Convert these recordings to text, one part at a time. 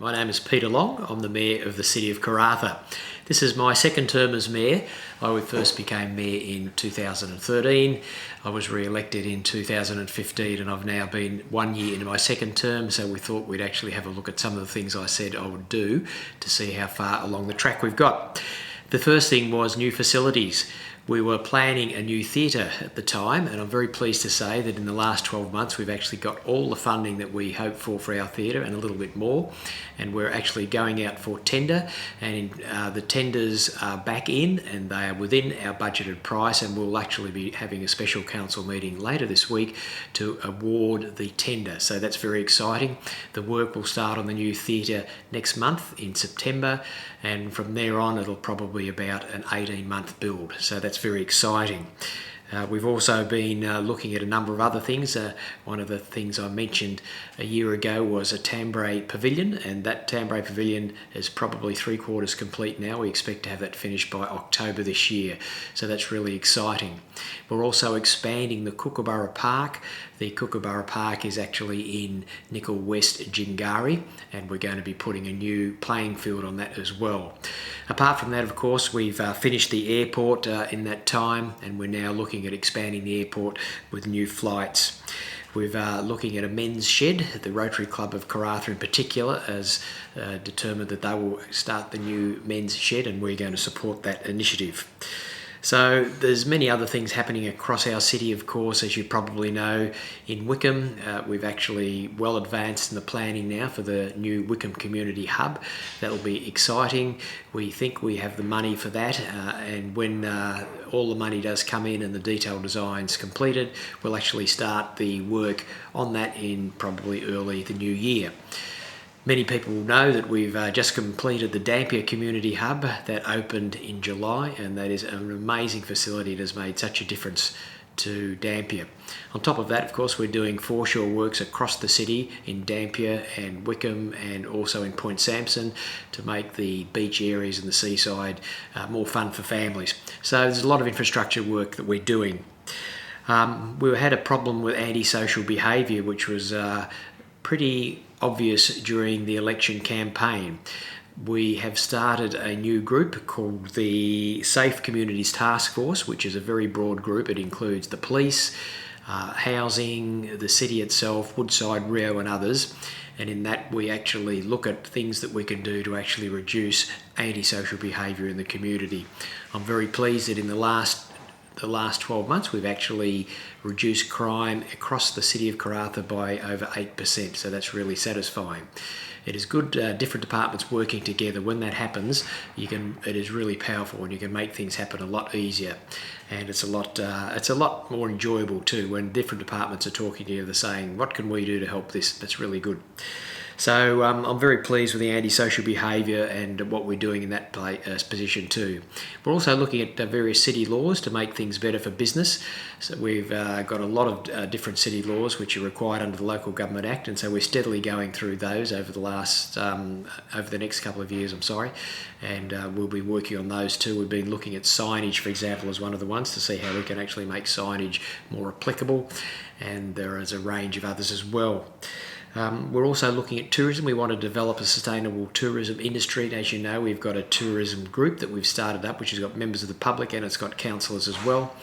My name is Peter Long. I'm the Mayor of the City of Karratha. This is my second term as Mayor. I first became Mayor in 2013. I was re-elected in 2015 and I've now been 1 year into my second term, so we thought we'd actually have a look at some of the things I said I would do to see how far along the track we've got. The first thing was new facilities. We were planning a new theatre at the time, and I'm very pleased to say that in the last 12 months we've actually got all the funding that we hoped for our theatre and a little bit more, and we're actually going out for tender, and the tenders are back in and they are within our budgeted price, and we'll actually be having a special council meeting later this week to award the tender, so that's very exciting. The work will start on the new theatre next month in September, and from there on it'll probably be about an 18-month build, so that's very exciting. We've also been looking at a number of other things. One of the things I mentioned a year ago was a Tambray Pavilion, and that Tambray Pavilion is probably 3/4 complete now. We expect to have that finished by October this year, so that's really exciting. We're also expanding the Kookaburra Park. The Kookaburra Park is actually in Nickel West Gingari, and we're going to be putting a new playing field on that as well. Apart from that, of course, we've finished the airport in that time, and we're now looking at expanding the airport with new flights. We're looking at a men's shed. The Rotary Club of Karratha in particular has determined that they will start the new men's shed, and we're going to support that initiative. So there's many other things happening across our city, of course, as you probably know. In Wickham, we've actually well advanced in the planning now for the new Wickham Community Hub. That'll be exciting. We think we have the money for that, and when all the money does come in and the detailed design's completed, we'll actually start the work on that in probably early the new year. Many people know that we've just completed the Dampier Community Hub that opened in July, and that is an amazing facility. It has made such a difference to Dampier. On top of that, of course, we're doing foreshore works across the city in Dampier and Wickham, and also in Point Sampson, to make the beach areas and the seaside more fun for families. So there's a lot of infrastructure work that we're doing. We had a problem with antisocial behaviour, which was pretty obvious during the election campaign. We have started a new group called the Safe Communities Task Force, which is a very broad group. It includes the police, housing, the city itself, Woodside, Rio and others. And in that we actually look at things that we can do to actually reduce antisocial behaviour in the community. I'm very pleased that in the last 12 months we've actually reduced crime across the city of Karratha by over 8%, so that's really satisfying. It is good different departments working together. When that happens, it is really powerful, and you can make things happen a lot easier, and it's a lot more enjoyable too when different departments are talking together saying, what can we do to help this? That's really good. So I'm very pleased with the antisocial behaviour and what we're doing in that position too. We're also looking at various city laws to make things better for business. So we've got a lot of different city laws which are required under the Local Government Act, and so we're steadily going through those over the next couple of years, and we'll be working on those too. We've been looking at signage, for example, as one of the ones to see how we can actually make signage more applicable, and there is a range of others as well. We're also looking at tourism. We want to develop a sustainable tourism industry. And as you know, we've got a tourism group that we've started up, which has got members of the public and it's got councillors as well.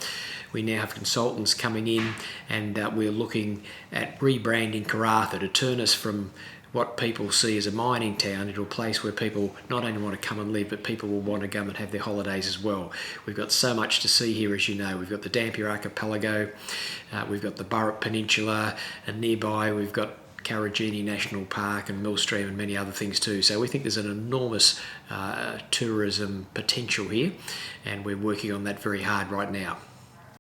We now have consultants coming in, and we're looking at rebranding Karratha to turn us from what people see as a mining town into a place where people not only want to come and live, but people will want to come and have their holidays as well. We've got so much to see here, as you know. We've got the Dampier Archipelago, we've got the Burrup Peninsula, and nearby we've got Karratha National Park and Millstream and many other things too. So we think there's an enormous tourism potential here, and we're working on that very hard right now.